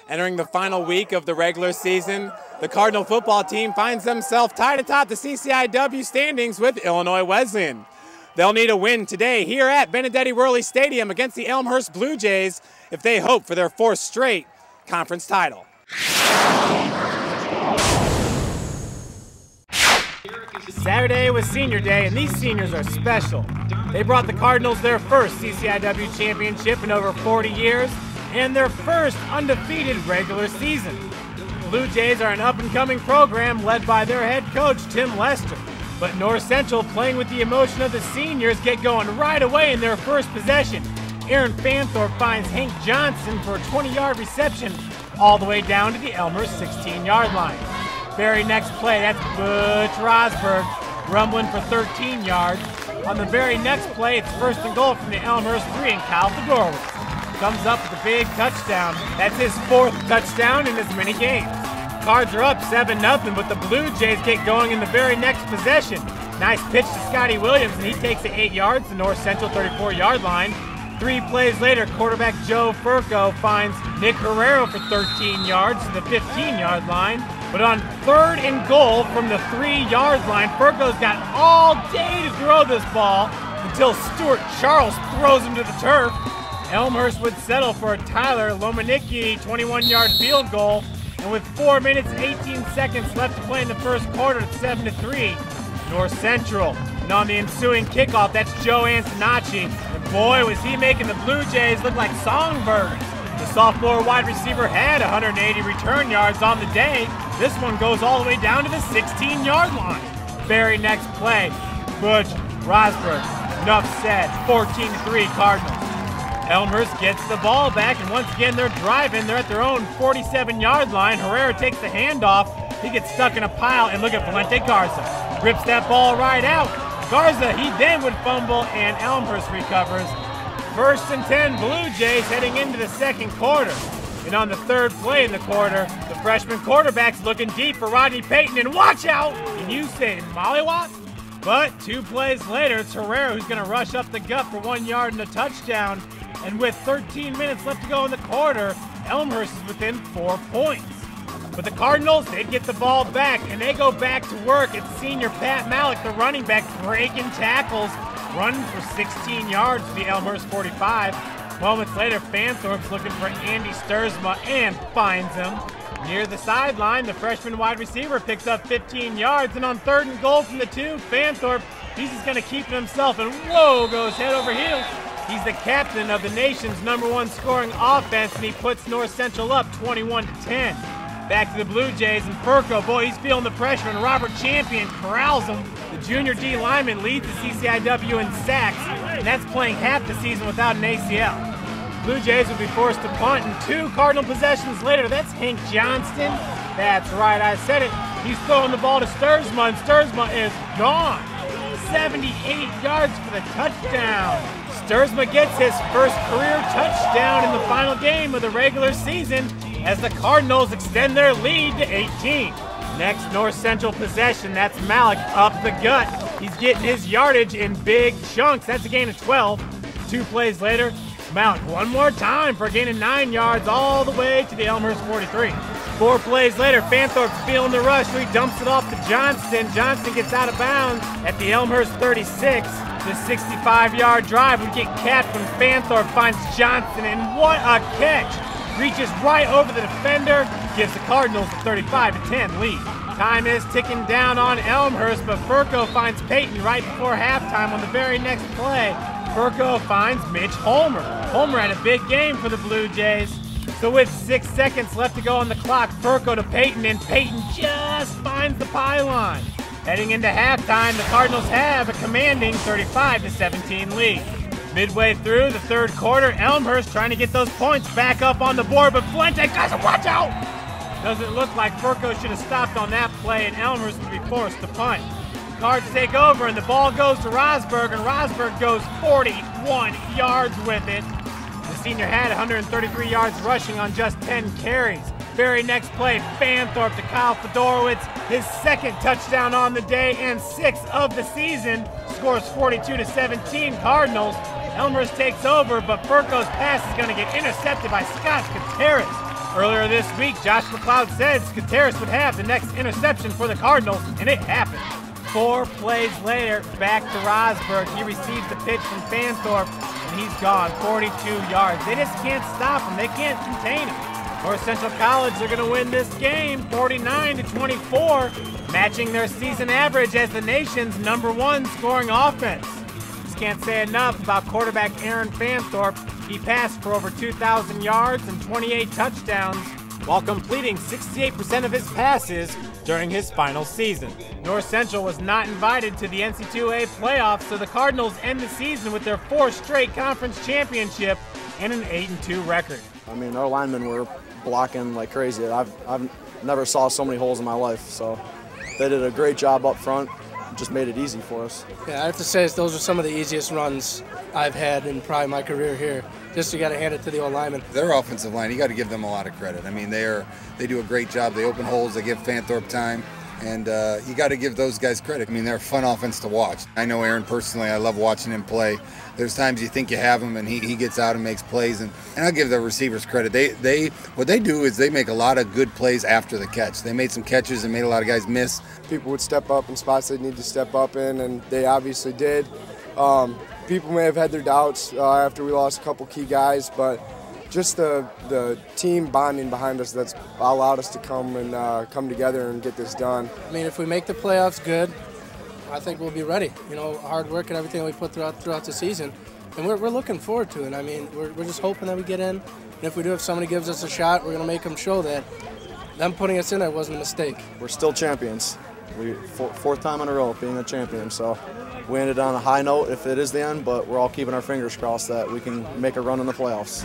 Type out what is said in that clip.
Entering the final week of the regular season, the Cardinal football team finds themselves tied atop the CCIW standings with Illinois Wesleyan. They'll need a win today here at Benedetti Worley Stadium against the Elmhurst Blue Jays if they hope for their fourth straight conference title. Saturday was senior day, and these seniors are special. They brought the Cardinals their first CCIW championship in over 40 years and their first undefeated regular season. Blue Jays are an up-and-coming program led by their head coach, Tim Lester. But North Central, playing with the emotion of the seniors, get going right away in their first possession. Aaron Fanthorpe finds Hank Johnson for a 20-yard reception all the way down to the Elmhurst 16-yard line. Very next play, that's Butch Rosberg rumbling for 13 yards. On the very next play, it's first and goal from the Elmhurst 3, and Kyle Fedorowicz comes up with a big touchdown. That's his fourth touchdown in as many games. Cards are up 7-0, but the Blue Jays get going in the very next possession. Nice pitch to Scotty Williams, and he takes it 8 yards to the North Central 34-yard line. 3 plays later, quarterback Joe Furco finds Nick Herrero for 13 yards to the 15-yard line. But on third and goal from the 3-yard line, Furco's got all day to throw this ball until Stuart Charles throws him to the turf. Elmhurst would settle for a Tyler Lomanicki 21-yard field goal, and with 4 minutes 18 seconds left to play in the first quarter, it's 7-3, North Central. And on the ensuing kickoff, that's Joe Antonacci, and boy, was he making the Blue Jays look like songbirds. The sophomore wide receiver had 180 return yards on the day. This one goes all the way down to the 16-yard line. Very next play, Butch Rosberg. Enough said, 14-3 Cardinals. Elmhurst gets the ball back, and once again they're driving. They're at their own 47-yard line. Herrera takes the handoff. He gets stuck in a pile, and look at Valente Garza. Rips that ball right out. Garza, he then would fumble, and Elmhurst recovers. First and 10 Blue Jays heading into the second quarter. And on the third play in the quarter, the freshman quarterback's looking deep for Rodney Payton, and watch out! And you say mollywop? But 2 plays later, it's Herrera who's going to rush up the gut for 1 yard and a touchdown. And with 13 minutes left to go in the quarter, Elmhurst is within 4 points. But the Cardinals, they get the ball back, and they go back to work. It's senior Pat Malik, the running back, breaking tackles, running for 16 yards to the Elmhurst 45. Moments later, Fanthorpe's looking for Andy Sturzma and finds him. Near the sideline, the freshman wide receiver picks up 15 yards, and on third and goal from the 2, Fanthorpe, he's just going to keep it himself, and whoa, goes head over heels. He's the captain of the nation's #1 scoring offense, and he puts North Central up 21-10. Back to the Blue Jays, and Furco, boy, he's feeling the pressure, and Robert Champion corrals him. The junior D lineman leads the CCIW in sacks, and that's playing half the season without an ACL. Blue Jays will be forced to punt, and 2 Cardinal possessions later, that's Hank Johnston. That's right, I said it. He's throwing the ball to Sturzma, and Sturzma is gone. 78 yards for the touchdown. Sturzma gets his first career touchdown in the final game of the regular season as the Cardinals extend their lead to 18. Next North Central possession, that's Malik up the gut. He's getting his yardage in big chunks. That's a gain of 12. 2 plays later, Malik one more time for a gain of 9 yards all the way to the Elmhurst 43. 4 plays later, Fanthorpe's feeling the rush, so he dumps it off to Johnston. Johnston gets out of bounds at the Elmhurst 36. The 65-yard drive would get capped when Fanthorpe finds Johnson, and what a catch! Reaches right over the defender, gives the Cardinals a 35-10 lead. Time is ticking down on Elmhurst, but Furco finds Payton right before halftime on the very next play. Furco finds Mitch Holmer. Holmer had a big game for the Blue Jays. So with 6 seconds left to go on the clock, Furco to Payton, and Payton just finds the pylon. Heading into halftime, the Cardinals have a commanding 35-17 lead. Midway through the third quarter, Elmhurst trying to get those points back up on the board, but Valente, guys, watch out! Doesn't look like Furco should have stopped on that play, and Elmhurst would be forced to punt. The Cards take over, and the ball goes to Rosberg, and Rosberg goes 41 yards with it. The senior had 133 yards rushing on just 10 carries. Very next play, Fanthorpe to Kyle Fedorowicz, his second touchdown on the day and 6th of the season, scores 42-17 Cardinals. Elmhurst takes over, but Furco's pass is going to get intercepted by Scott Gutierrez. Earlier this week, Josh McLeod said Skateris would have the next interception for the Cardinals, and it happened. 4 plays later, back to Rosberg. He receives the pitch from Fanthorpe, and he's gone 42 yards. They just can't stop him. They can't contain him. North Central College are going to win this game 49-24, matching their season average as the nation's #1 scoring offense. Just can't say enough about quarterback Aaron Fanthorpe. He passed for over 2,000 yards and 28 touchdowns while completing 68% of his passes during his final season. North Central was not invited to the NC2A playoffs, so the Cardinals end the season with their 4th straight conference championship and an 8-2 record. I mean, our linemen were blocking like crazy. I've never saw so many holes in my life, so they did a great job up front. Just made it easy for us. Yeah, I have to say those are some of the easiest runs I've had in probably my career here. Just you got to hand it to the old linemen. Their offensive line, you got to give them a lot of credit. I mean, they do a great job. They open holes, they give Fanthorpe time, and you got to give those guys credit. I mean, they're a fun offense to watch. I know Aaron personally. I love watching him play. There's times you think you have him, and he gets out and makes plays. And I'll give the receivers credit. What they do is they make a lot of good plays after the catch. They made some catches and made a lot of guys miss. People would step up in spots they need to step up in, and they obviously did. People may have had their doubts after we lost a couple key guys, but just the team bonding behind us that's allowed us to come together and get this done. I mean, if we make the playoffs good, I think we'll be ready. You know, hard work and everything we put throughout the season, and we're looking forward to it. I mean, we're just hoping that we get in, and if we do, if somebody gives us a shot, we're going to make them show that them putting us in there wasn't a mistake. We're still champions. Fourth time in a row being a champion, so we ended on a high note if it is the end, but we're all keeping our fingers crossed that we can make a run in the playoffs.